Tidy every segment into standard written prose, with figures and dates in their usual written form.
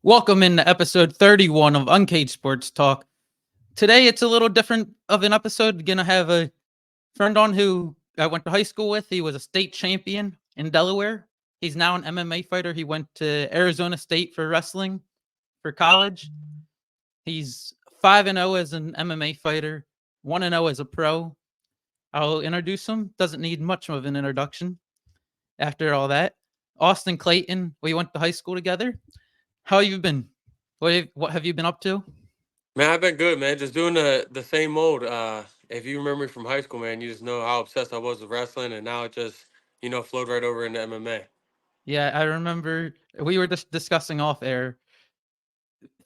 Welcome into episode 31 of Uncaged Sports Talk. Today, it's a little different of an episode. Gonna have a friend on who I went to high school with. He was a state champion in Delaware. He's now an MMA fighter. He went to Arizona State for wrestling for college. He's 5-0 as an MMA fighter, 1-0 as a pro. I'll introduce him. Doesn't need much of an introduction. After all that, Austin Clayton. We went to high school together. How have you been? What have you been up to? Man, I've been good, man. Just doing the same mode. If you remember me from high school, man, you just know how obsessed I was with wrestling, and now it just flowed right over into MMA. Yeah, I remember we were just discussing off air.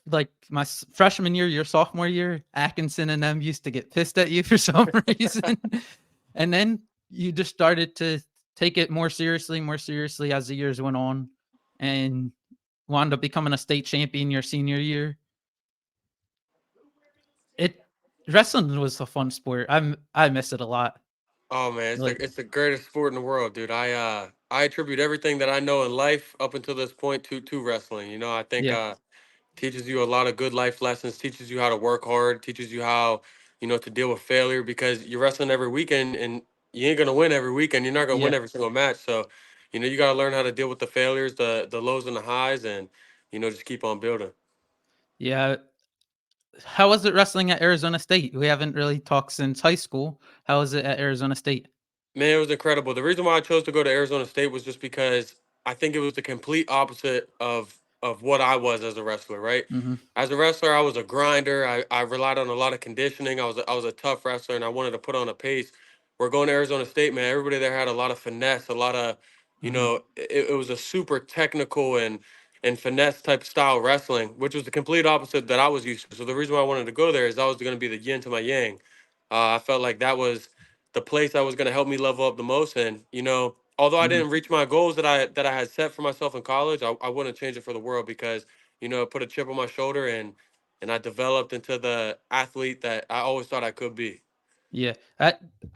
Like my freshman year, your sophomore year, Atkinson and them used to get pissed at you for some reason, and then you just started to take it more seriously as the years went on, and wound up becoming a state champion your senior year. It Wrestling was a fun sport. I miss it a lot. Oh man, Like, it's the greatest sport in the world, dude. I attribute everything that I know in life up until this point to wrestling. I think yeah, teaches you a lot of good life lessons, teaches you how to work hard, teaches you how, to deal with failure because you're wrestling every weekend and you ain't gonna win every weekend. You're not gonna yeah, win every single match. So, you gotta learn how to deal with the failures, the lows and the highs, and just keep on building. yeah. How was it wrestling at Arizona State? We haven't really talked since high school. How was it at Arizona State? Man, it was incredible. The reason why I chose to go to Arizona State was just because I think it was the complete opposite of what I was as a wrestler, right? Mhm. As a wrestler, I was a grinder. I relied on a lot of conditioning. I was a tough wrestler and I wanted to put on a pace. We're going to Arizona State, man. Everybody there had a lot of finesse, a lot of, Mhm. it was a super technical and finesse type style wrestling, which was the complete opposite that I was used to. So the reason why I wanted to go there is I was going to be the yin to my yang. I felt like that was the place that was going to help me level up the most. And although I Mhm. didn't reach my goals that I had set for myself in college, I wouldn't change it for the world because it put a chip on my shoulder and I developed into the athlete that I always thought I could be. Yeah.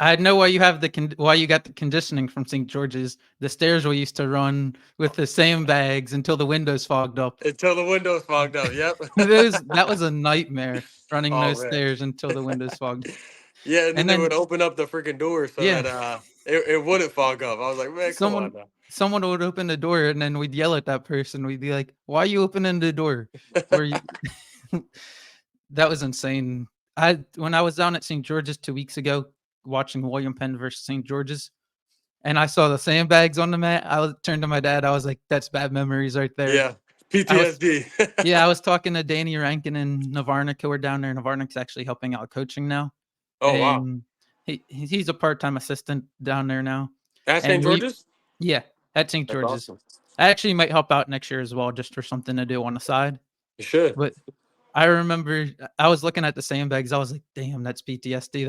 I know why you have why you got the conditioning from St. George's. The stairs we used to run with the same bags until the windows fogged up. Until the windows fogged up. Yep. That was a nightmare running Oh those man. stairs until the windows fogged. Yeah, and then And they would then open up the freaking door so yeah, that it wouldn't fog up. I was like, man, come on someone someone would open the door and then we'd yell at that person. We'd be like, "Why are you opening the door?" Were now. you That was insane. I When I was down at St. George's 2 weeks ago watching William Penn versus St. George's, and I saw the sandbags on the mat, turned to my dad, I was like, "That's bad memories right there." Yeah. I was PTSD. Yeah, I was talking to Danny Rankin and Navarnik who are down there. Navarnik's actually helping out coaching now, Oh wow. and he's a part-time assistant down there now, At St. and we George's? yeah, at St. That's George's. awesome. I actually might help out next year as well just for something to do on the side, You should. but I remember I was looking at the sandbags, I was like, "Damn, that's PTSD."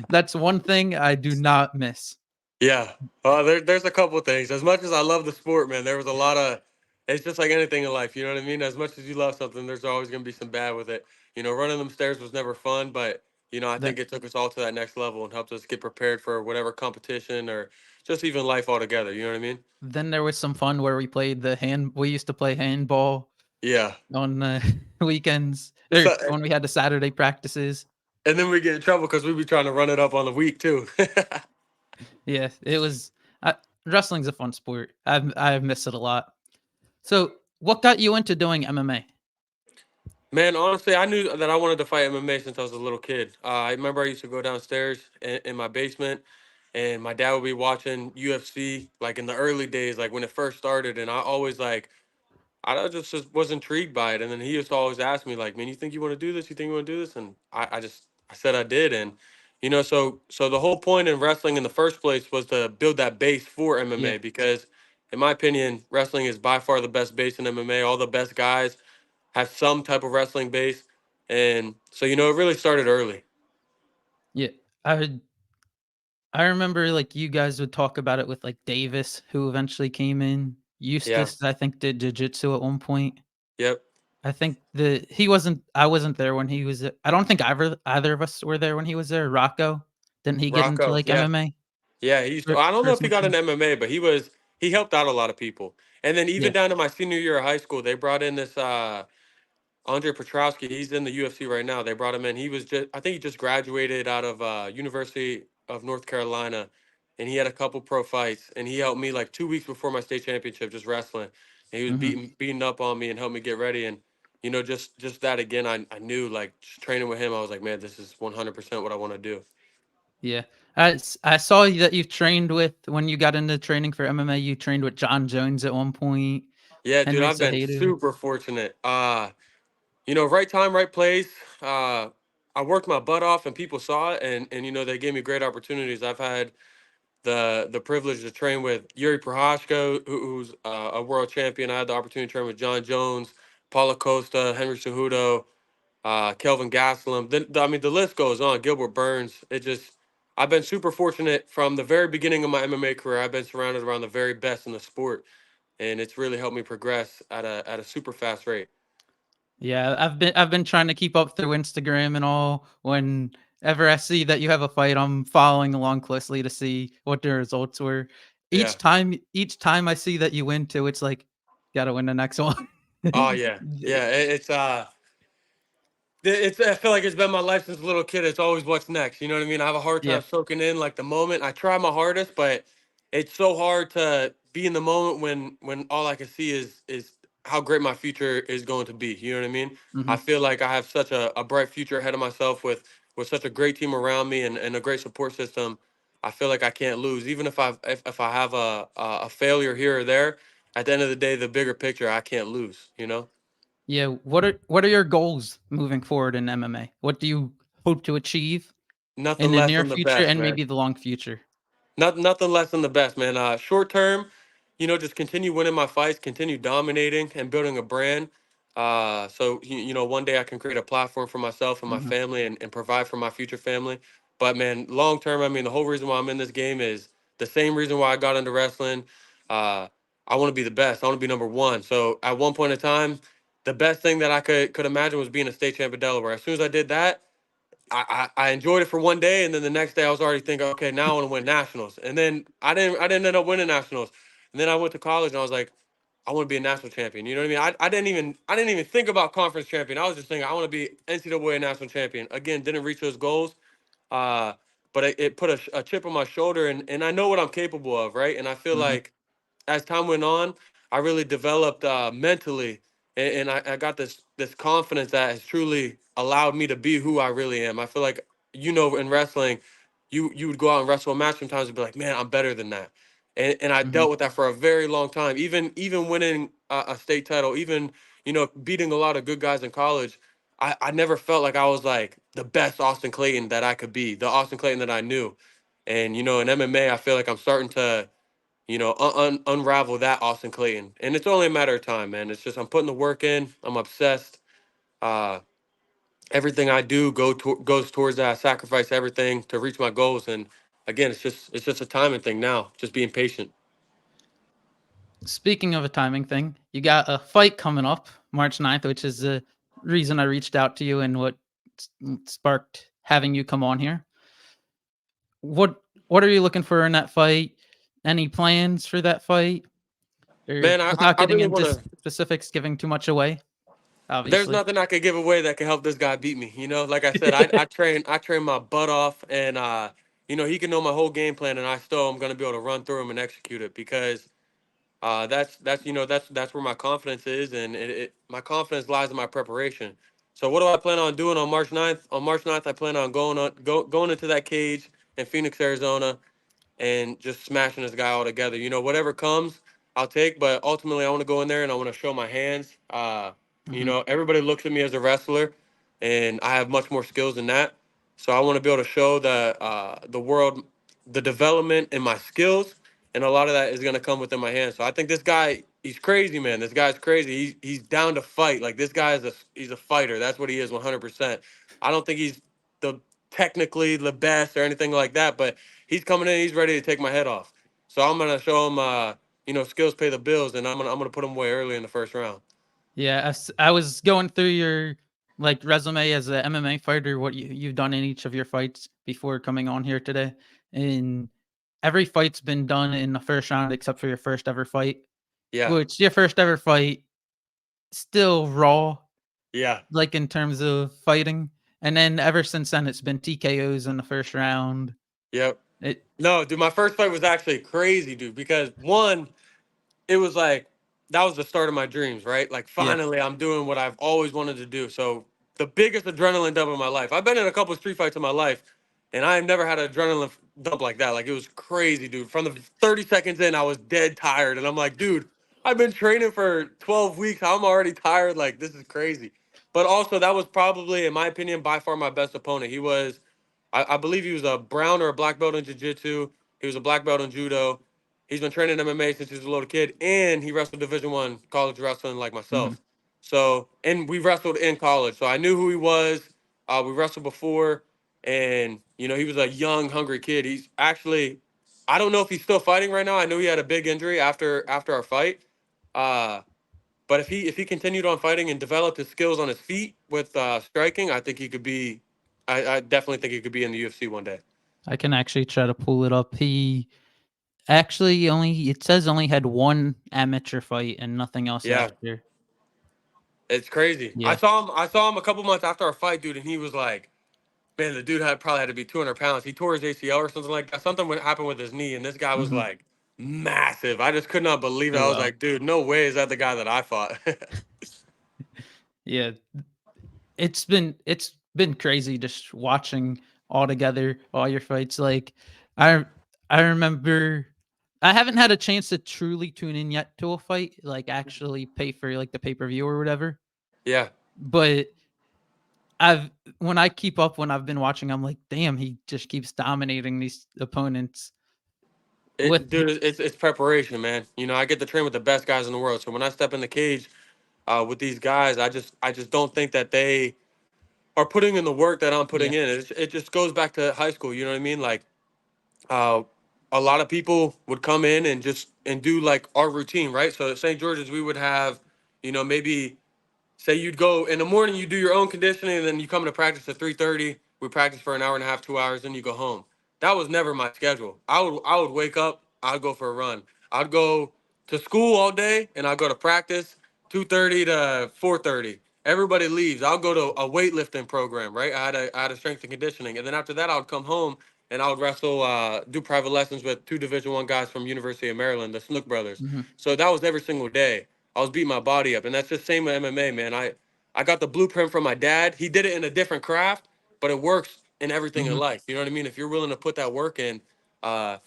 That's one thing I do not miss. Yeah. There's a couple things. As much as I love the sport, man, there was a lot of. It's just like anything in life. You know what I mean? As much as you love something, there's always going to be some bad with it. Running them stairs was never fun, but I Then think it took us all to that next level and helped us get prepared for whatever competition or just even life altogether. You know what I mean? then there was some fun where we used to play handball Yeah. on weekends, or So, when we had the Saturday practices. and then we get in trouble because we be trying to run it up on the week too. Yeah, it was. Wrestling's a fun sport. I've missed it a lot. So, what got you into doing MMA? Man, honestly, I knew that I wanted to fight MMA since I was a little kid. I remember I used to go downstairs in my basement, and my dad would be watching UFC like in the early days, like when it first started, and I always like I just was intrigued by it. And then he used to always ask me like, "Man, you think you want to do this? You think you want to do this?" And I said I did, and so the whole point in wrestling in the first place was to build that base for Yeah, MMA because, in my opinion, wrestling is by far the best base in MMA. All the best guys have some type of wrestling base. And so, it really started early. yeah. I I remember like you guys would talk about it with like Davis, who eventually came in. Yeah. Eustace, I think, did jiu-jitsu at one point. Yep. I think he wasn't. I wasn't there when he was. I don't think either of us were there when he was there. Rocco, didn't he get into Rocco. like Yeah. MMA Yeah. He used to. I don't know for if he some got an time? MMA, but he helped out a lot of people. And then even Yeah. down to my senior year of high school, they brought in this Andre Petrowski. He's in the UFC right now. They brought him in. He was just, I think he just graduated out of University of North Carolina, and he had a couple pro fights. And he helped me like 2 weeks before my state championship, just wrestling. And he was Hmm. beating up on me and helped me get ready. And just that again, I knew like just training with him. I was like, man, this is 100% what I want to do. Yeah. I saw that you trained with when you got into training for MMA. You trained with John Jones at one point. Yeah, dude, Henry I've been Cejudo. super fortunate. Right time, right place. I worked my butt off, and people saw it, and they gave me great opportunities. I've had the privilege to train with Yuri Prohashko, who's a world champion. I had the opportunity to train with John Jones, Paulo Costa, Henry Cejudo, Kelvin Gastelum. I mean, the list goes on. Gilbert Burns. I've been super fortunate from the very beginning of my MMA career. I've been surrounded around the very best in the sport, and it's really helped me progress at a super fast rate. Yeah, I've been trying to keep up through Instagram and all. Whenever I see that you have a fight, I'm following along closely to see what the results were. Yeah. Each time I see that you win too, it's like, gotta win the next one. Oh yeah. Yeah. I feel like it's been my life since a little kid. It's always what's next. You know what I mean? I have a hard Yeah. time soaking in like the moment. I try my hardest, but it's so hard to be in the moment when all I can see is how great my future is going to be. You know what I mean? I Mhm. feel like I have such a bright future ahead of myself with such a great team around me and a great support system. I feel like I can't lose, even if I have a failure here or there. At the end of the day, the bigger picture, I can't lose. Yeah, what are your goals moving forward in MMA? What do you hope to achieve in Nothing the less near than the future best, and man. maybe the long future? Nothing less than the best, man. Short term, just continue winning my fights, continue dominating and building a brand. So one day I can create a platform for myself and my Mhm. family and provide for my future family. But man, long term, I mean, the whole reason why I'm in this game is the same reason why I got into wrestling. Uh, I want to be the best. I want to be number one. So at one point in time, the best thing that I could imagine was being a state champ of Delaware. As soon as I did that, I enjoyed it for one day, and then the next day I was already thinking, okay, now I want to win nationals. And then I didn't end up winning nationals. And then I went to college and I was like, I want to be a national champion. You know what I mean? I didn't even think about conference champion. I was just thinking I want to be NCAA national champion. Again, didn't reach those goals. Uh, but it put a chip on my shoulder, and I know what I'm capable of, right? And I feel Mhm. like as time went on, I really developed mentally, and I got this confidence that has truly allowed me to be who I really am. I feel like in wrestling, you would go out and wrestle a match sometimes and be like, man, I'm better than that, and I Mhm. dealt with that for a very long time. Even winning a state title, even beating a lot of good guys in college. I never felt like I was like the best Austin Clayton that I could be, the Austin Clayton that I knew. And in MMA, I feel like I'm starting to unravel that Austin Clayton. And it's only a matter of time, man. It's just I'm putting the work in. I'm obsessed. Uh, Everything I do goes towards that. I sacrifice everything to reach my goals. And again, it's just a timing thing now. Just being patient. Speaking of a timing thing, you got a fight coming up March 9th, which is the reason I reached out to you and what sparked having you come on here. What are you looking for in that fight? Any plans for that fight? Or Man, without I getting really into want to. specifics, giving too much away, There's obviously. nothing I could give away that can help this guy beat me. Like I said, I train my butt off, and he can know my whole game plan, and I still am gonna be able to run through him and execute it because that's where my confidence is, and my confidence lies in my preparation. So what do I plan on doing on March 9th? On March 9th, I plan on going into that cage in Phoenix, Arizona, and just smashing this guy all together. Whatever comes, I'll take. But ultimately, I want to go in there and I want to show my hands. Mhm. Everybody looks at me as a wrestler, and I have much more skills than that. So I want to be able to show the world the development in my skills, and a lot of that is going to come within my hands. So I think this guy, he's crazy, man. This guy's crazy. He's down to fight. Like this guy he's a fighter. That's what he is, 100%. I don't think he's the technically the best or anything like that, but he's coming in, he's ready to take my head off. So I'm gonna show him, skills pay the bills, and I'm gonna put him away early in the first round. Yeah, I was going through your like resume as a MMA fighter, what you've done in each of your fights before coming on here today, and every fight's been done in the first round except for your first ever fight, Yeah, which your first ever fight still raw, yeah, like in terms of fighting, and then ever since then it's been TKOs in the first round. yep. It No, dude, my first fight was actually crazy, dude, because one, it was like that was the start of my dreams, right? Like yeah. finally I'm doing what I've always wanted to do. So the biggest adrenaline dump in my life. I've been in a couple of street fights in my life, and I have never had an adrenaline dump like that. Like it was crazy, dude. From the 30 seconds in, I was dead tired. And I'm like, dude, I've been training for 12 weeks. I'm already tired. Like, this is crazy. But also, that was probably, in my opinion, by far my best opponent. I believe he was a brown or a black belt in jiu-jitsu. He was a black belt in judo. He's been training MMA since he was a little kid, and he wrestled Division 1 college wrestling like Mhm. myself. So, and we wrestled in college, so I knew who he was. We wrestled before, and he was a young, hungry kid. He's actually, I don't know if he's still fighting right now. I know he had a big injury after our fight. Uh, but if he continued on fighting and developed his skills on his feet with striking, I think he could be. I definitely think he could be in the UFC one day. I can actually try to pull it up. He actually only it says only had one amateur fight and nothing else Yeah, after. it's crazy. I Yeah. saw him. I saw him a couple months after our fight, dude, and he was like, "Man, the dude probably had to be 200 pounds. He tore his ACL or something like that. Something happened with his knee, and this guy was Mhm. like massive. I just could not believe it. Oh, I was wow. like, dude, no way is that the guy that I fought." Yeah. It's been crazy just watching all together, all your fights. Like, I I remember I haven't had a chance to truly tune in yet to a fight, like, actually pay for, like, the pay-per-view or whatever, Yeah, but I've when I keep up when I've been watching, I'm like, "Damn, he just keeps dominating these opponents with dude, it's preparation, man. I get to train with the best guys in the world. So when I step in the cage with these guys, I just don't think that they are putting in the work that I'm putting Yeah. in. It just goes back to high school. You know what I mean? Like uh, a lot of people would come in and do like our routine, right? So at St. George's, we would have, maybe say you'd go in the morning, you do your own conditioning, and then you come to practice at 3:30. We practice for an hour and a half, 2 hours, then you go home. That was never my schedule. I would wake up, I'd go for a run. I'd go to school all day, and I'd go to practice 2:30 to 4:30. Everybody leaves. I'll go to a weightlifting program, right? I had a strength and conditioning, and then after that, I would come home and I would wrestle, do private lessons with two Division 1 guys from University of Maryland, the Snook brothers. Mhm. So that was every single day. I was beating my body up, and that's just same with MMA, man. I got the blueprint from my dad. He did it in a different craft, but it works in everything in Mhm. life. You know what I mean? If you're willing to put that work in, uh,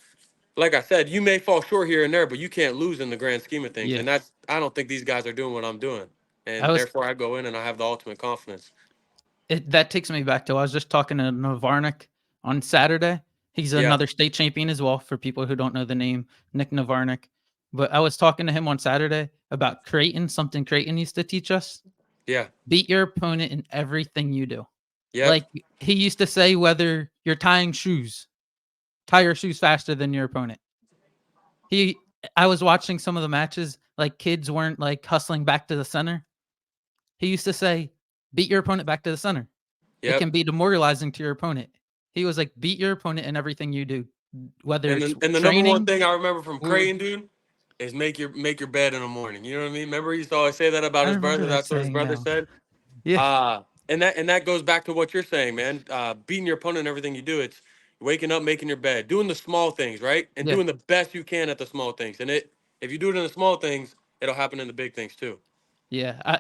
like I said, you may fall short here and there, but you can't lose in the grand scheme of things. Yeah. And I don't think these guys are doing what I'm doing, I and was therefore I go in and I have the ultimate confidence. that takes me back to I was just talking to Navarnik on Saturday. He's Yeah, another state champion as well, for people who don't know the name, Nick Navarnik. But I was talking to him on Saturday about Creighton, something Creighton used to teach us. yeah, Beat your opponent in everything you do. yep, Like, he used to say, whether you're tying shoes, tie your shoes faster than your opponent. He I was watching some of the matches, like, kids weren't, like, hustling back to the center. He used to say, "Beat your opponent back to the center." It yep. can be demoralizing to your opponent. He was like, "Beat your opponent in everything you do, whether And it's the number one training thing I remember from or." Creighton, dude, is make your bed in the morning. You know what I mean? Remember he used to always say that about I his remember brother. that That's what his saying brother now. said. Yeah, And that goes back to what you're saying, man. Beating your opponent in everything you do. It's waking up, making your bed, doing the small things, right, and yeah, doing the best you can at the small things. And if you do it in the small things, it'll happen in the big things too. yeah.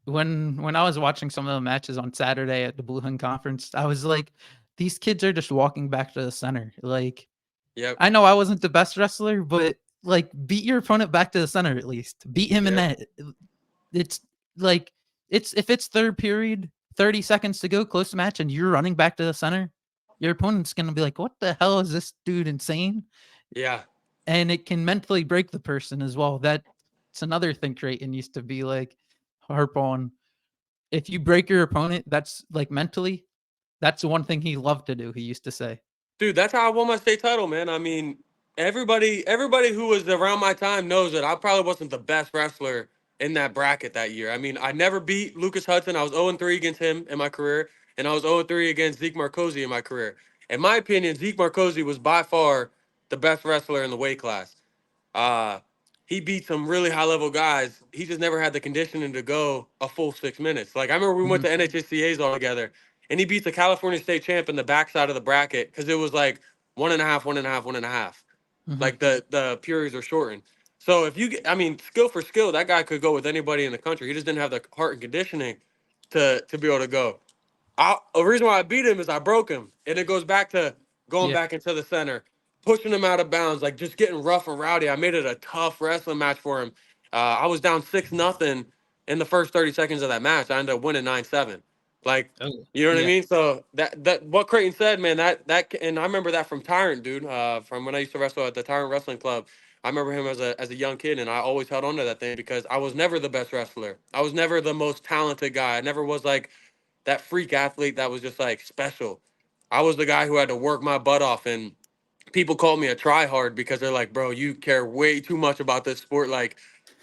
When I was watching some of the matches on Saturday at the Blue Hun Conference, I was like, "These kids are just walking back to the center." Like, Yep, I know I wasn't the best wrestler, but, like, beat your opponent back to the center at least. Beat him in yep, that. It's like it's if it's third period, 30 seconds to go, close the match, and you're running back to the center, your opponent's gonna be like, "What the hell is this dude insane?" yeah, And it can mentally break the person as well. That's another thing Creighton used to be like harp on. If you break your opponent, that's like mentally. That's the one thing he loved to do. He used to say. Dude, that's how I won my state title, man. I mean, everybody who was around my time knows that I probably wasn't the best wrestler in that bracket that year. I mean, I never beat Lucas Hudson. I was 0-3 against him in my career, and I was 0-3 against Zeke Marcosi in my career. In my opinion, Zeke Marcosi was by far the best wrestler in the weight class. Uh, he beat some really high level guys. He just never had the conditioning to go a full 6 minutes. Like I remember we went Mhm, to NHSCA's all together, and he beat the California State champ in the backside of the bracket because it was like 1.5, 1.5, 1.5. mhm. Like the periods are shortened. So if you get, I mean, skill for skill, that guy could go with anybody in the country. He just didn't have the heart and conditioning to be able to go. The reason why I beat him is I broke him, and it goes back to going Yeah. back into the center, pushing him out of bounds, like just getting rough and rowdy. I made it a tough wrestling match for him. I was down 6-0 in the first 30 seconds of that match. I ended up winning 9-7. Like, Oh, you know what I yeah. mean? So that what Creighton said, man, that and I remember that from Tyrant, dude. From when I used to wrestle at the Tyrant Wrestling Club. I remember him as a young kid, and I always held on to that thing because I was never the best wrestler. I was never the most talented guy. I never was like that freak athlete that was just like special. I was the guy who had to work my butt off, and people called me a tryhard because they're like, "Bro, you care way too much about this sport. Like,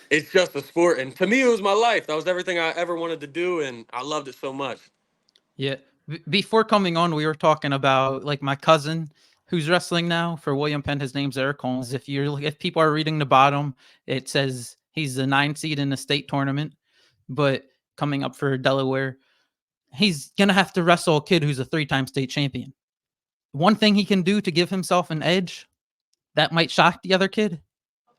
it's just a sport." And to me, it was my life. That was everything I ever wanted to do, and I loved it so much. Yeah. Before coming on, we were talking about like my cousin who's wrestling now for William Penn. His name's Eric Holmes. If people are reading the bottom, it says he's the 9 seed in the state tournament, but coming up for Delaware, he's gonna have to wrestle a kid who's a 3-time state champion. One thing he can do to give himself an edge that might shock the other kid: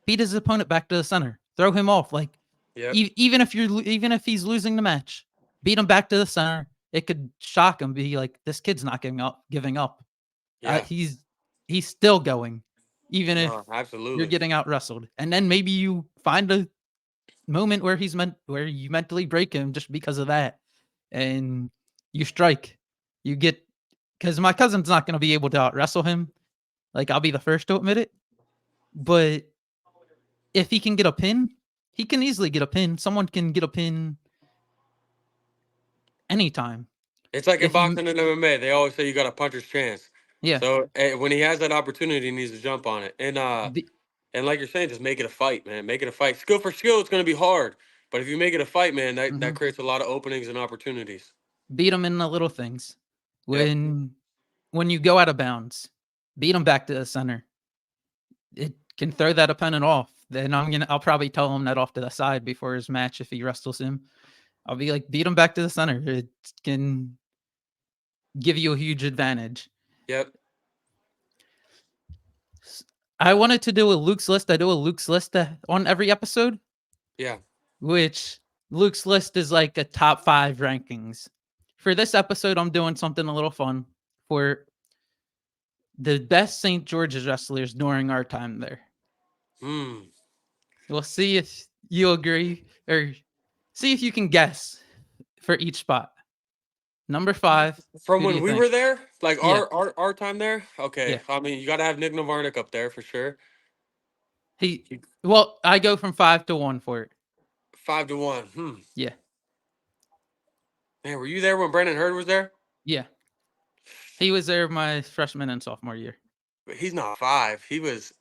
beat his opponent back to the center, throw him off. Like Yep. even if he's losing the match, beat him back to the center. It could shock him. Be like, this kid's not giving up. Giving up. Yeah. He's still going, even if No, you're absolutely. getting out wrestled. And then maybe you find a moment where where you mentally break him just because of that, and you strike. You get because my cousin's not going to be able to out wrestle him. Like I'll be the first to admit it, but if he can get a pin, he can easily get a pin. Someone can get a pin anytime. It's like in If you, boxing and MMA. They always say you got a puncher's chance. yeah, So when he has that opportunity, he needs to jump on it. be, And like you're saying, just make it a fight, man. Make it a fight. Skill for skill, it's going to be hard. But if you make it a fight, man, that mhm. creates a lot of openings and opportunities. Beat him in the little things. Yep. When you go out of bounds, beat him back to the center. It can throw that opponent off. Then I'll probably tell him that off to the side before his match if he wrestles him. I'll be like, beat him back to the center. It can give you a huge advantage. Yep. I wanted to do a Luke's list. I do a Luke's list on every episode, Yeah. which Luke's list is like a top 5 rankings. For this episode, I'm doing something a little fun for the best St. George's wrestlers during our time there. Hmm. We'll see if you agree or see if you can guess for each spot. Number 5, From who do when you we think? were there, like Yeah, our time there. Okay. yeah. I mean, you got to have Nick Navarnik up there for sure. He well, I go from 5 to 1 for it. 5-1. Hmm. Yeah, Man, were you there when Brandon Hurd was there? yeah. He was there my freshman and sophomore year. But he's not 5. He was.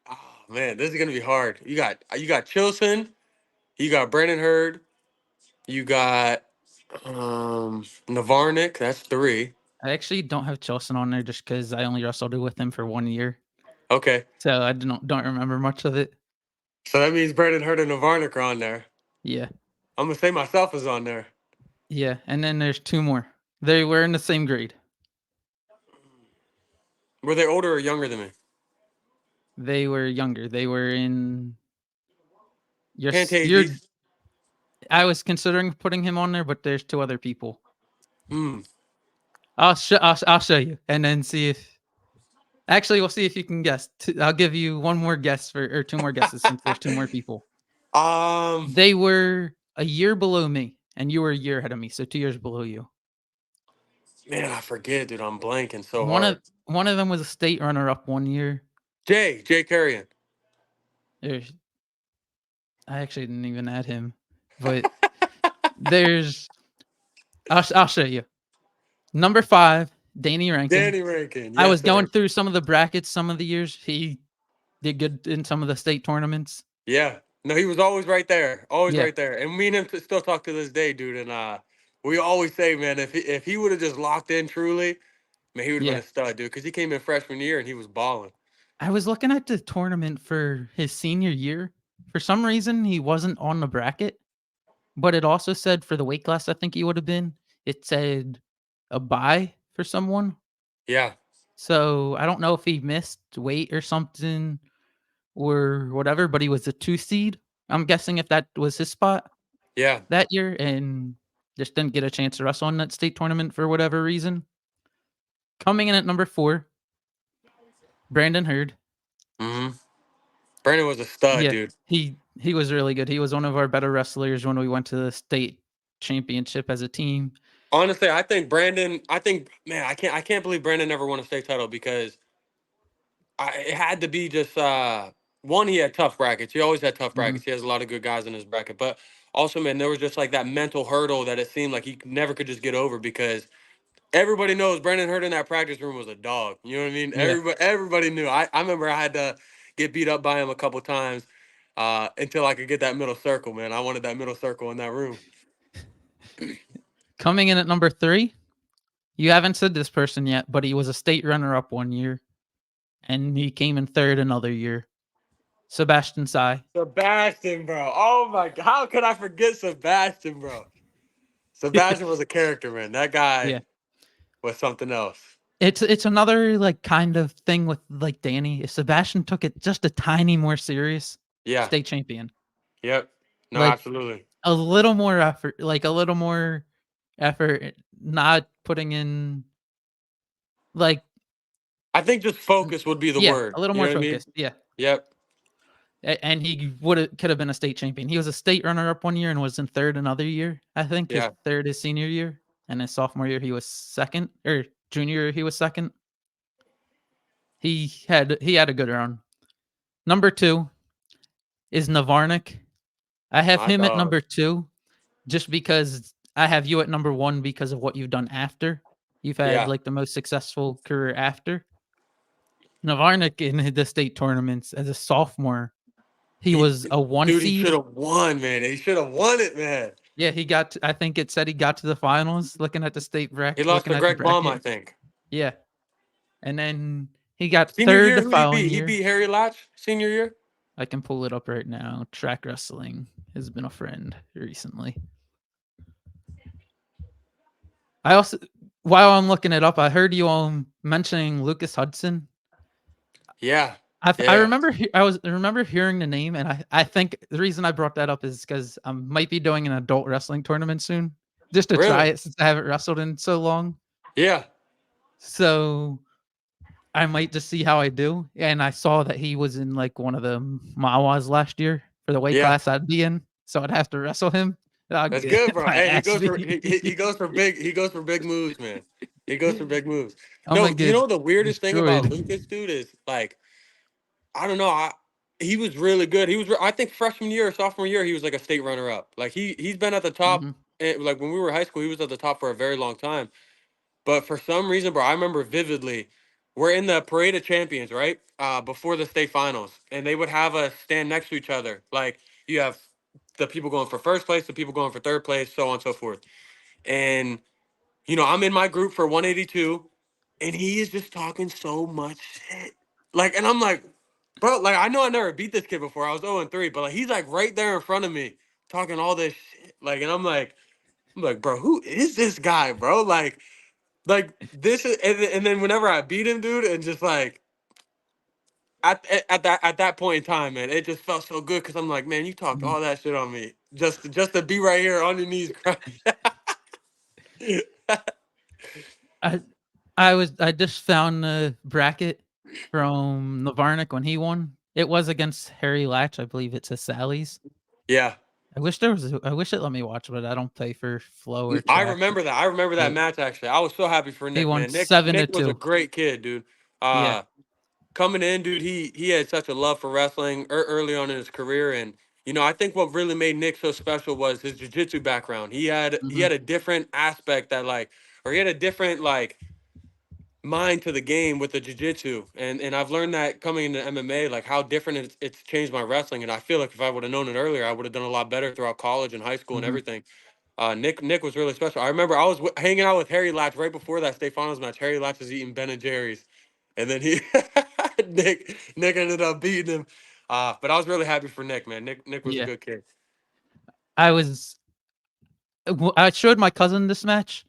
Oh man, this is gonna be hard. You got Chilson. You got Brandon Hurd. You got Navarnik. That's 3. I actually don't have Chilson on there just because I only wrestled with him for 1 year. Okay. So I don't remember much of it. So that means Brandon Hurd and Navarnik are on there. Yeah. I'm gonna say myself is on there. Yeah. And then there's 2 more. They were in the same grade. Were they older or younger than me? They were younger. They were in your Pantages. I was considering putting him on there, but there's 2 other people. Hmm. I'll show you and then see if actually we'll see if you can guess. I'll give you one more guess for or 2 more guesses since there's 2 more people. Um. They were a year below me and you were a year ahead of me, so 2 years below you. Man, I forget, dude. I'm blanking so One hard. of one of them was a state runner up 1 year. Jay Carrion. There's I actually didn't even add him, but there's I'll show you. Number 5, Danny Rankin. Danny Rankin. I Yes, was going sir. through some of the brackets some of the years. He did good in some of the state tournaments. Yeah. No, he was always right there. Always Yeah, right there. And me and him still talk to this day, dude. And we always say, man, if he would have just locked in truly, man, he would have been yeah. a stud, dude. Because he came in freshman year and he was balling. I was looking at the tournament for his senior year. For some reason, he wasn't on the bracket, but it also said for the weight class I think he would have been, it said a bye for someone. Yeah. So I don't know if he missed weight or something or whatever, but he was a 2 seed. I'm guessing if that was his spot Yeah. that year and just didn't get a chance to wrestle in that state tournament for whatever reason. Coming in at number 4, Brandon Hurd. Mm-hmm. Brandon was a stud, Yeah, dude. he was really good. He was one of our better wrestlers when we went to the state championship as a team. Honestly, I think Brandon. I think, man, I can't believe Brandon never won a state title because it had to be just one. He had tough brackets. He always had tough Mhm. brackets. He has a lot of good guys in his bracket, but also, man, there was just like that mental hurdle that it seemed like he never could just get over because everybody knows Brandon Hurd in that practice room was a dog. You know what I mean? Yeah. Everybody knew. I remember I had to get beat up by him a couple times until I could get that middle circle. Man, I wanted that middle circle in that room. Coming in at number 3, you haven't said this person yet, but he was a state runner-up one year, and he came in 3rd another year. Sebastian Sai. Sebastian, bro. Oh my God. How could I forget Sebastian, bro? Sebastian was a character, man. That Yeah. guy was something else. It's another, like, kind of thing with, like, Danny. If Sebastian took it just a tiny more serious, Yeah. state champion. Yep. No, Like, absolutely. a little more effort, like, a little more effort, not putting in, like I think just focus would be the yeah, word. a little You know more what I mean? focused, yeah. Yep. And he could have been a state champion. He was a state runner-up one year and was in 3rd another year, I think. His Yeah. 3rd his senior year, and his sophomore year, he was 2nd, or junior year, he was 2nd. He had a good run. Number 2 is Navarnik. I have My him at dog. number 2 just because I have you at number 1 because of what you've done after. You've had, Yeah. like, the most successful career after. Navarnik in the state tournaments as a sophomore, he He, was a 1 dude, he should seed. have won, man. He should have won it, man. Yeah, I think it said he got to the finals looking at the He lost looking to at the Greg Baum, I bracket. think. Yeah, and then he got Senior 3rd year, the who he following beat? He year. beat Harry Latch senior year. I can pull it up right now. Track wrestling has been a friend recently. I also while I'm looking it up, I heard you all mentioning Lucas Hudson. Yeah. I Yeah. remember I remember hearing the name, and I think the reason I brought that up is because I might be doing an adult wrestling tournament soon, just to try Really? it since I haven't wrestled in so long. Yeah. So I might just see how I do. And I saw that he was in like one of the Mawas last year for the weight Yeah. class I'd be in, so I'd have to wrestle him. I'll That's get good, bro. my Hey, he ass goes for beat. he goes for big moves, man. He goes for big moves. I'm No, gonna you get know the weirdest thing about destroyed. Lucas, dude, is like I don't know. He was really good. I think freshman year or sophomore year, he was like a state runner up. Like he's been at the top. Mhm, Like when we were in high school, he was at the top for a very long time. But for some reason, bro, I remember vividly. We're in the parade of champions, right? Before the state finals, and they would have us stand next to each other. Like you have the people going for first place, the people going for third place, so on and so forth. And I'm in my group for 182, and he is just talking so much shit. Like, and I'm like, bro, like I know I never beat this kid before. I was 0-3, but like he's like right there in front of me talking all this shit. Like, and I'm like, bro, who is this guy, bro? Like this is, and then whenever I beat him, dude, and just like at that point in time, man, it just felt so good because I'm like, man, you talked mhm. all that shit on me just to be right here on your knees crying. I I just found the bracket from Navarnik when he won. It was against Harry Latch, I believe it says Sally's. Yeah. I wish it let me watch, but I don't pay for Flow or I Track. remember that. I remember that But match actually. I was so happy for he Nick, won man. Nick 7 to Nick was a 2. great kid, dude. Yeah. Uh Coming in, dude, he had such a love for wrestling early on in his career, and I think what really made Nick so special was his jiu-jitsu background. He had Mhm. a different aspect that like or he had a different like mind to the game with the jiu-jitsu, and I've learned that coming into MMA, like how different it's changed my wrestling. And I feel like if I would have known it earlier, I would have done a lot better throughout college and high school and Hmm. everything. Nick was really special. I remember I was hanging out with Harry Latch right before that state finals match. Harry Latch was eating Ben and Jerry's, and then he Nick ended up beating him. But I was really happy for Nick, man. Nick was a Yeah, good kid. I showed my cousin this match.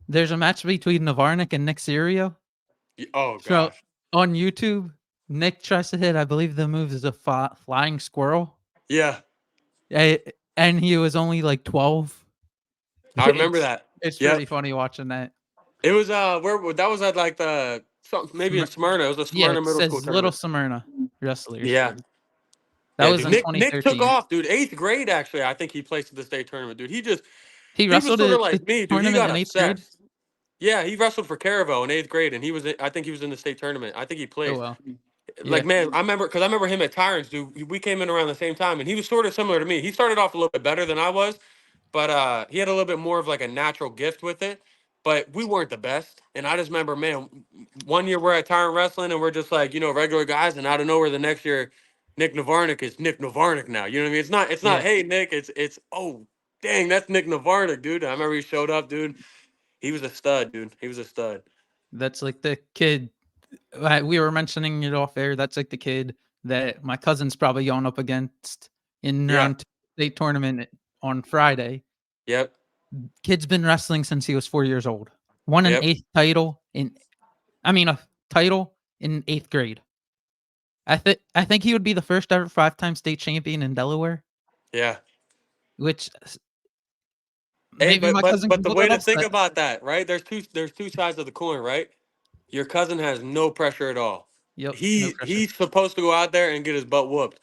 There's a match between Navarnik and Nick Serio. Oh So gosh, on YouTube, Nick tries to hit, I believe the move is a flying squirrel. yeah, And he was only like 12. I remember It's that. it's pretty Yep, funny watching that. it was where that was at like the something maybe in Smyr- Smyrna. It was a yeah, Smyrna it middle school says Little tournament. Smyrna Wrestlers. Yeah. That Yeah, was dude. in Nick took 2013. off, dude. Eighth grade, actually, I think he placed at the state tournament, dude. He He was wrestled sort of at the like me, dude. He tournament got in 8th grade. obsessed. Yeah, he wrestled for Caravel in eighth grade, and I think he was in the state tournament. I think he Oh placed. well. Like, Yeah. man, I remember him at Tyrants, dude. We came in around the same time, and he was sort of similar to me. He started off a little bit better than I was, but he had a little bit more of like a natural gift with it. But we weren't the best, and I just remember, man, one year we're at Tyrant Wrestling, and we're just like regular guys, and out of nowhere the next year, Nick Navarnik is Nick Navarnik now. You know what I mean? It's not Yeah. hey Nick, it's oh dang, that's Nick Navarnik, dude. I remember he showed up, dude. He was a stud, dude. He was a stud. That's like the kid we were mentioning it off air. That's like the kid that my cousin's probably going up against in Yeah. round state tournament on Friday. Yep. Kid's been wrestling since he was 4 years old. Won an Yep. eighth title a title in 8th grade. I think he would be the first ever 5-time state champion in Delaware, Yeah. which Hey, maybe but my but cousin but can the pull way that to think upset. about that, right? There's two sides of the coin, right? Your cousin has no pressure at all. Yep, no pressure. He's supposed to go out there and get his butt whooped.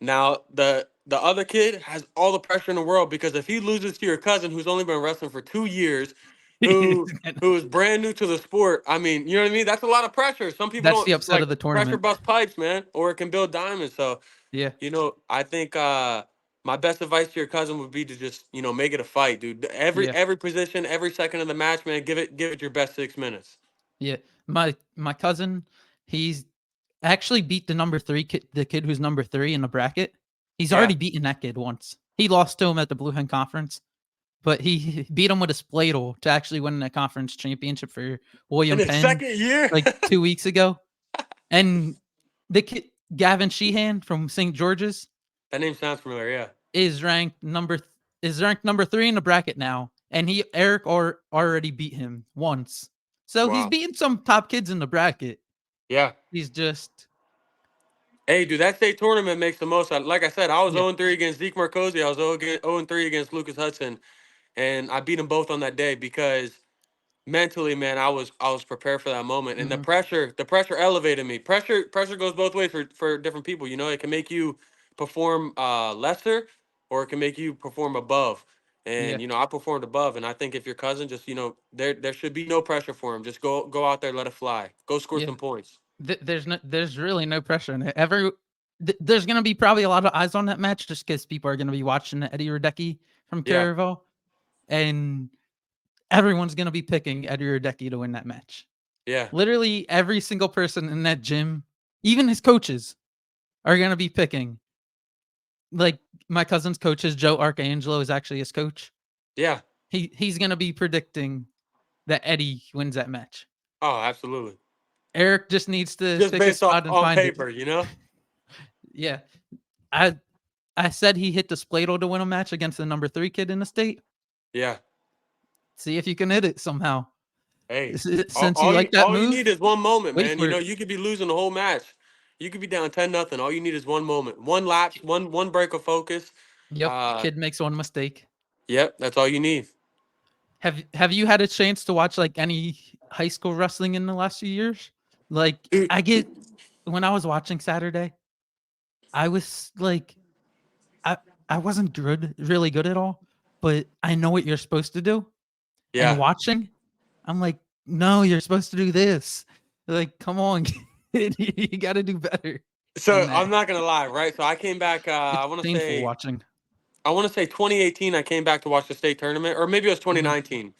Now the other kid has all the pressure in the world because if he loses to your cousin who's only been wrestling for 2 years, who is brand new to the sport, I mean, you know what I mean? That's a lot of pressure. Some people That's the don't upset like of the pressure tournament. bust pipes, man, or it can build diamonds. So Yeah, I think my best advice to your cousin would be to just, make it a fight, dude. yeah, Every position, every second of the match, man, give it your best 6 minutes. yeah. My cousin, he's actually beat the number 3 kid, the kid who's number 3 in the bracket. He's Yeah. already beaten that kid once. He lost to him at the Blue Hen Conference, but he beat him with a spladle to actually win the conference championship for In William his Penn second year, like 2 weeks ago. And the kid Gavin Sheehan from St. George's that name sounds familiar. Yeah. is ranked number 3 in the bracket now, and Eric already beat him once. So he's Wow. beaten some top kids in the bracket. Yeah. He's just Hey, dude, that state tournament makes the most out. Like I said, I was yeah, 0-3 against Zeke Marcosi. I was 0-3 against Lucas Hudson, and I beat them both on that day because mentally, man, I was prepared for that moment, and mhm, the pressure elevated me. Pressure goes both ways for different people. It can make you perform lesser, or it can make you perform above. yeah, And I performed above, and I think if your cousin just there should be no pressure for him. Just go out there, let it fly, go score yeah. some points. There's really no pressure in it. There's gonna be probably a lot of eyes on that match just because people are gonna be watching Eddie Radecki from Yeah, Caravel, and everyone's gonna be picking Eddie Radecki to win that match. yeah, Literally every single person in that gym, even his coaches, are gonna be picking. Like my cousin's coaches, Joe Arcangelo is actually his coach. yeah. He's gonna be predicting that Eddie wins that match. Oh, absolutely. Eric just needs to Just pick a based off spot and on find it. paper. Yeah. I I said he hit the spladle to win a match against the number 3 kid in the state. Yeah. See if you can hit it somehow. Hey, Since you like that all you move, need is one moment, wait man. for it. You could be losing the whole match. You could be down 10-0. All you need is one moment, one lapse, one break of focus. Yep, Uh, kid makes one mistake. yep, that's all you need. Have you had a chance to watch like any high school wrestling in the last few years? Like Dude, when I was watching Saturday, I was like I I wasn't really good at all, but I know what you're supposed to do. And yeah. watching, I'm like, "No, you're supposed to do this." Like, "Come on, kid, you gotta do better than So that." I'm not gonna lie, right? So I came back. It's painful watching. I want to say 2018. I came back to watch the state tournament, or maybe it was Mhm. 2019.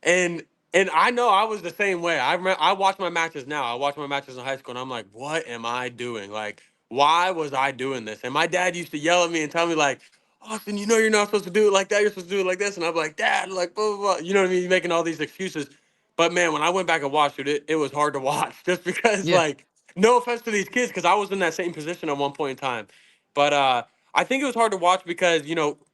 And and I know I was the same way. I watch my matches now. I watch my matches in high school, and I'm like, what am I doing? Like, why was I doing this? And my dad used to yell at me and tell me like, Austin, you know you're not supposed to do it like that. You're supposed to do it like this. And I'm like, Dad, like, blah, blah, blah. You know what I mean? You're making all these excuses. But man, when I went back and watched it, it was hard to watch just because, Yeah. like, no offense to these kids, because I was in that same position at one point in time. But I think it was hard to watch because,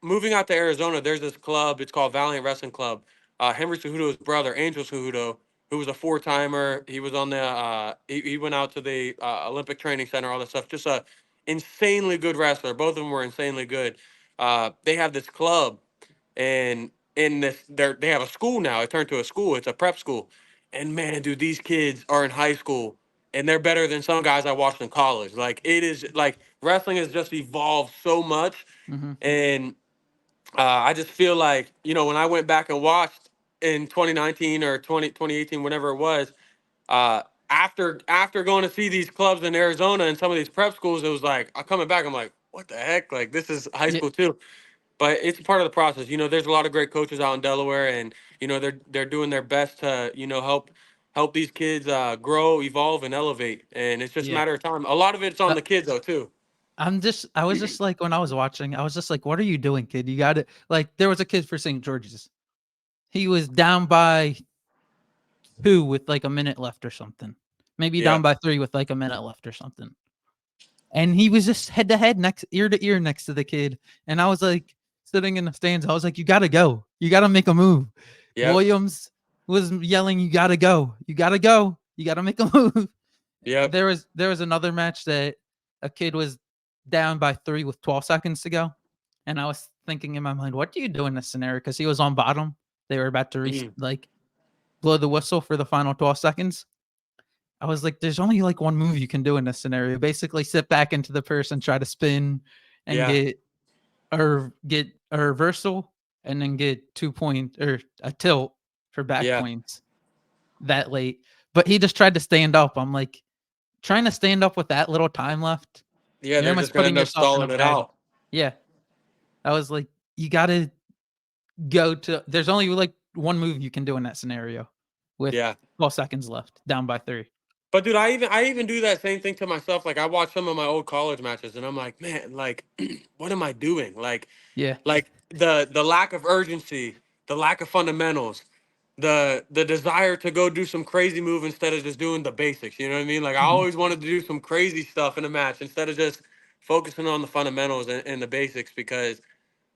moving out to Arizona, there's this club. It's called Valiant Wrestling Club. Henry Cejudo's brother, Angel Cejudo, who was a four-timer. He was on the he went out to the Olympic Training Center, all that stuff. Just a insanely good wrestler. Both of them were insanely good. They have this club, and in this, they have a school now. It turned to a school. It's a prep school, and man, dude, these kids are in high school, and they're better than some guys I watched in college. Like it is like wrestling has just evolved so much, Mm-hmm. and I just feel like, when I went back and watched in 2019 or 2018, whenever it was, uh, after going to see these clubs in Arizona and some of these prep schools, it was like, I'm coming back, I'm like, what the heck? Like, this is high Yeah. school too. But it's part of the process. There's a lot of great coaches out in Delaware, and, they're doing their best to, help these kids grow, evolve, and elevate. And it's just a Yeah. matter of time. A lot of it's on Uh, the kids, though, too. I was just like, when I was watching, I was just like, what are you doing, kid? You got it. Like, there was a kid for St. George's. He was down by 2 with like a minute left or something. Maybe Yeah. down by 3 with like a minute left or something. And he was just head to head, next ear to ear next to the kid. And I was like sitting in the stands. I was like, you gotta go. You gotta make a move. Yep. Williams was yelling, you gotta go. You gotta go. You gotta make a move. Yep. There was another match that a kid was down by 3 with 12 seconds to go. And I was thinking in my mind, what do you do in this scenario? Because he was on bottom. They were about to Mhm. like blow the whistle for the final 12 seconds. I was like, there's only like one move you can do in this scenario. Basically, sit back into the purse and try to spin and Yeah. get a reversal and then get 2 point or a tilt for back Yeah. points that late. But he just tried to stand up. I'm like, trying to stand up with that little time left. Yeah, You're they're just almost gonna putting end up yourself in a stalling it bad. out. Yeah. I was like, you gotta go to. There's only like one move you can do in that scenario with Yeah. 12 seconds left, down by 3. But dude, I even do that same thing to myself. Like I watch some of my old college matches and I'm like, man, like what am I doing? Yeah. Like the lack of urgency, the lack of fundamentals, the desire to go do some crazy move instead of just doing the basics. You know what I mean? Like I Mhm. always wanted to do some crazy stuff in a match instead of just focusing on the fundamentals and the basics because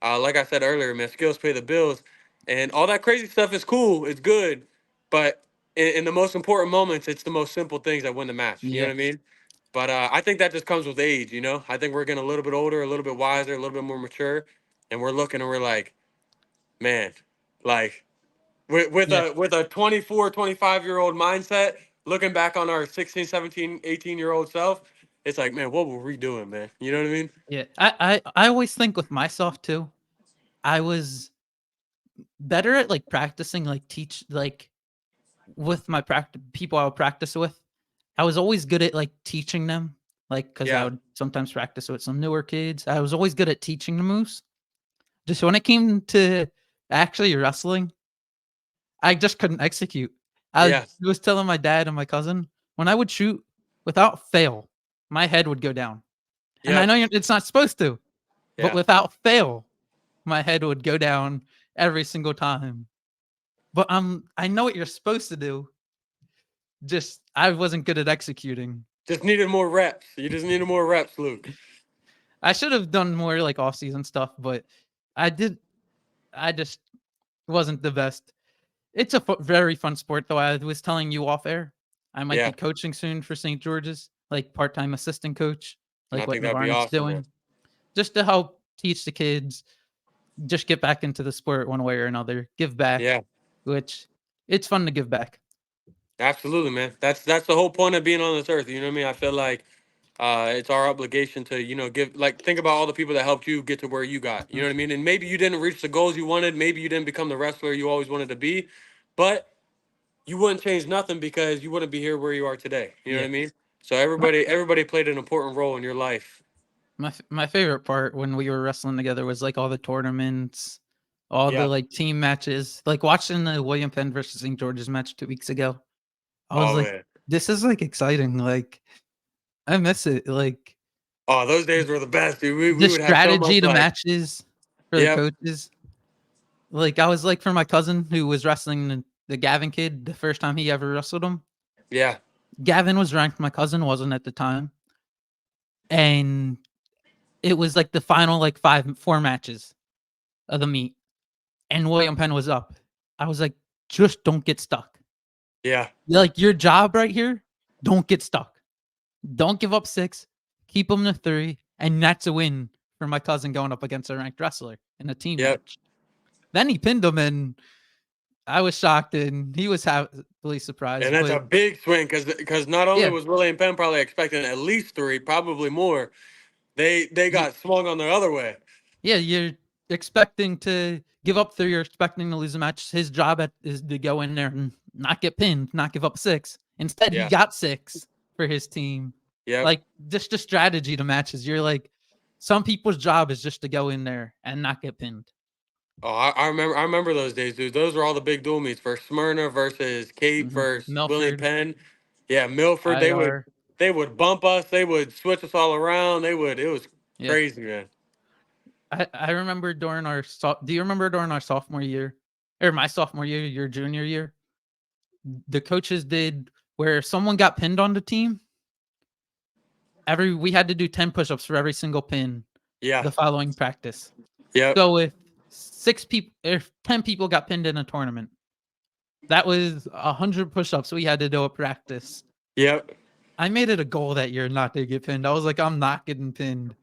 like I said earlier, man, skills pay the bills, and all that crazy stuff is cool. It's good, but in the most important moments, it's the most simple things that win the match. You know Yeah. what I mean? But I think that just comes with age. I think we're getting a little bit older, a little bit wiser, a little bit more mature, and we're looking and we're like, man, like Yeah. with a 24, 25-year old mindset, looking back on our 16, 17, 18-year-old self, it's like, man, what were we doing, man? You know what I mean? Yeah. I always think with myself too. I was better at like practicing, like teach, like with my practice people I would practice with. I was always good at like teaching them, like because I Yeah, would sometimes practice with some newer kids. I was always good at teaching the moves. Just when it came to actually wrestling, I just couldn't execute. I yeah, was telling my dad and my cousin when I would shoot without fail, my head would go down. And I yep, know it's not supposed to, but yeah. without fail, my head would go down every single time. But I know what you're supposed to do. Just I wasn't good at executing. Just needed more reps. You just needed more reps, Luke. I should have done more like off season stuff, but I did. I just wasn't the best. It's a very fun sport, though. I was telling you off air, I might be Yeah, coaching soon for St. George's, like part time assistant coach, I like what think that'd be Navarnik's awesome, man. doing, just to help teach the kids, just get back into the sport one way or another, give back, Yeah, which it's fun to give back. absolutely, man. That's the whole point of being on this earth. You know what I mean? I feel like it's our obligation to give like think about all the people that helped you get to where you got. You Mhm. know what I mean? And maybe you didn't reach the goals you wanted. Maybe you didn't become the wrestler you always wanted to be, but you wouldn't change nothing because you wouldn't be here where you are today. You know what Yeah. I mean? So My, everybody played an important role in your life. my favorite part when we were wrestling together was like all the tournaments, all the Yeah. like team matches, like watching the William Penn versus St. George's match 2 weeks ago. I was Oh like, man. this is like exciting. Like, I miss it. Like Oh, those days were the best, dude. We the would have so much strategy to like, matches for the yep, coaches. Like I was like for my cousin who was wrestling the Gavin kid the first time he ever wrestled him. yeah, Gavin was ranked, my cousin wasn't at the time. And it was like the final like 4 matches of the meet. And William Penn was up. I was like, just don't get stuck. yeah, Like your job right here, don't get stuck. Don't give up 6. Keep them to 3, and that's a win for my cousin going up against a ranked wrestler in a team yep. match. Then he pinned him, and I was shocked, and he was happily And surprised. that's a But big swing because not only yeah, was William Penn probably expecting at least 3, probably more, they you, got swung on the other way. yeah, you're expecting to give up 3. You're expecting to lose a match. His job is to go in there and not get pinned, not give up 6. Instead, he Yeah, got 6 for his team. yep. Like just a strategy to matches. You're like, some people's job is just to go in there and not get pinned. Oh, I remember those days, dude. Those were all the big dual meets for Smyrna versus Cape versus William Milford, Penn. Yeah, Milford. They would IR. they would bump us. They would switch us all around. They would. It was Yeah. crazy, man. I remember during our do you remember during our sophomore year or my sophomore year, your junior year, the coaches did where someone got pinned on the team, we had to do 10 push-ups for every single pin Yeah. the following practice. Yep. So if 6 people if 10 people got pinned in a tournament, that was 100 push-ups we had to do at practice. Yep. I made it a goal that year not to get pinned. I was like, I'm not getting pinned.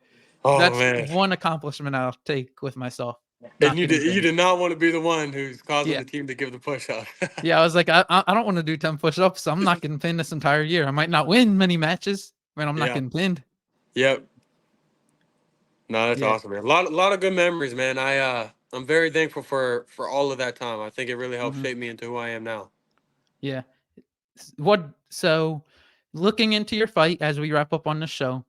Oh That's man. one accomplishment I'll take with myself, And not you getting did you pinned. did not want to be the one who's causing Yeah. the team to give the push up. Yeah, I was like, I don't want to do 10 push-ups. I'm not getting pinned this entire year. I might not win many matches, but I'm not Yeah. getting pinned. Yep. No, that's Yeah. awesome, man. A lot of good memories, man. I'm very thankful for all of that time. I think it really helped Mhm. shape me into who I am now. Yeah. So looking into your fight as we wrap up on the show,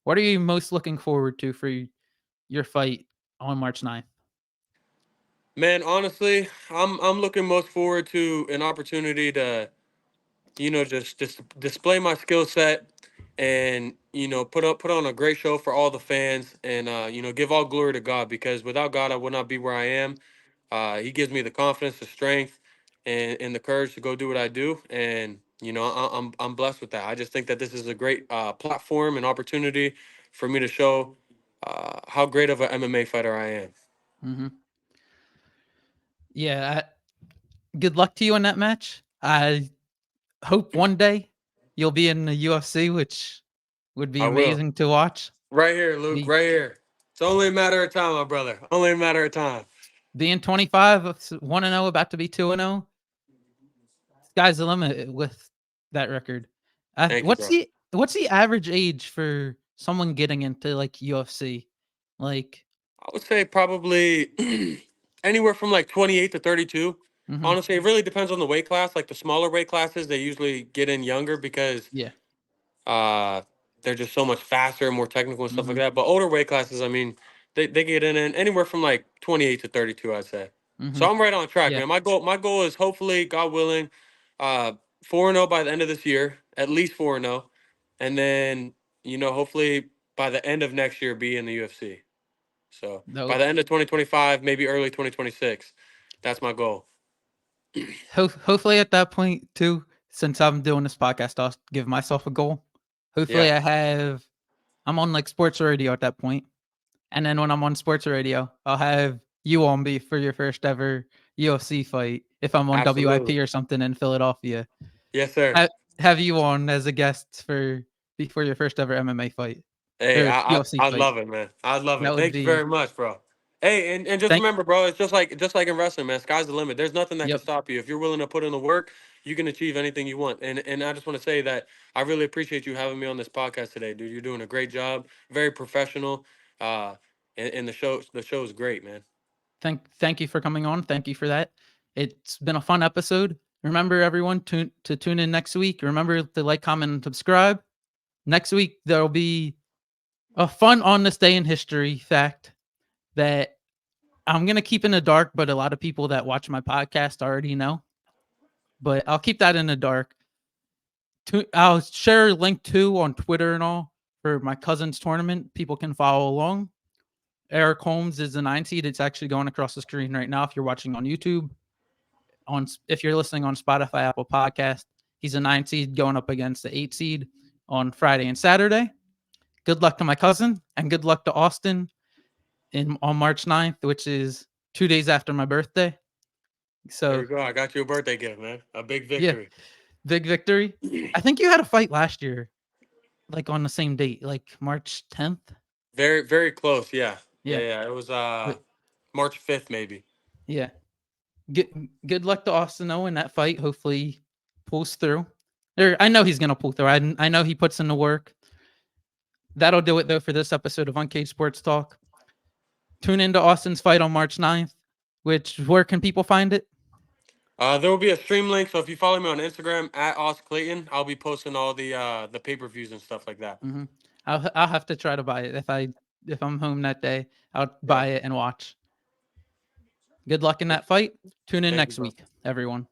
what are you most looking forward to for your fight on March 9th? Man, honestly, I'm looking most forward to an opportunity to, just display my skill set and, put on a great show for all the fans and give all glory to God because without God I would not be where I am. He gives me the confidence, the strength, and the courage to go do what I do. And I'm blessed with that. I just think that this is a great platform and opportunity for me to show how great of an MMA fighter I am. Mhm. Yeah, good luck to you in that match. I hope one day you'll be in the UFC, which would be I will. amazing to watch. Right here, Luke. Be Right here. It's only a matter of time, my brother. Only a matter of time. being 25, 1-0, about to be 2-0. Sky's the limit with that record. Thank you, bro. What's the average age for someone getting into like UFC? Like, I would say probably anywhere from like 28 to 32. mhm, Honestly, it really depends on the weight class. Like the smaller weight classes, they usually get in younger because yeah, uh, they're just so much faster and more technical and stuff like mhm, that. But older weight classes, I mean, they get in anywhere from like 28 to 32, I'd say. So mhm, I'm right on track, yeah, man. My goal is hopefully, God willing, uh, 4-0 by the end of this year, at least 4-0, and then hopefully by the end of next year be in the UFC. So by no. the end of 2025, maybe early 2026, that's my goal. Hopefully at that point too, since I'm doing this podcast, I'll give myself a goal. Hopefully Yeah, I'm on like sports radio at that point. And then when I'm on sports radio, I'll have you on me for your first ever UFC fight. If I'm on absolutely. WIP or something in Philadelphia, Yes, sir. have you on as a guest before your first ever MMA fight Hey, or I UFC I'd fight. love it, man. I'd love That it. would Thank you be very much, bro. Hey, and just thank. remember, bro, it's just like in wrestling, man. Sky's the limit. There's nothing that can Yep. stop you. If you're willing to put in the work, you can achieve anything you want. And I just want to say that I really appreciate you having me on this podcast today, dude. You're doing a great job. Very professional. Uh, and the show is great, man. Thank you for coming on. Thank you for that. It's been a fun episode. Remember everyone to tune in next week. Remember to like, comment, and subscribe. Next week there'll be a fun on this day in history fact that I'm gonna keep in the dark, but a lot of people that watch my podcast already know. But I'll keep that in the dark. I'll share a link too on Twitter and all for my cousin's tournament. People can follow along. Eric Holmes is the 9 seed. It's actually going across the screen right now. If you're watching on YouTube, if you're listening on Spotify, Apple Podcast, he's a 9 seed going up against the 8 seed on Friday and Saturday. Good luck to my cousin, and good luck to Austin on March 9th, which is 2 days after my birthday. There So you go. I got you a birthday gift, man. A big yeah, victory. big victory. I think you had a fight last year, like on the same date, like March 10th. Very, very close. Yeah. Yeah, Yeah. yeah. It was But March 5th, maybe. yeah. Good luck to Austin though in that fight. Hopefully he pulls through. I know he's gonna pull through. I know he puts in the work. That'll do it though for this episode of Uncaged Sports Talk. Tune into Austin's fight on March 9th, where can people find it? There will be a stream link, so if you follow me on Instagram at Austin Clayton, I'll be posting all the pay-per-views and stuff like that. Mm-hmm. I'll have to try to buy it if I'm home that day. I'll buy it and watch. Good luck in that fight. Tune in Thank you, next bro. week, everyone.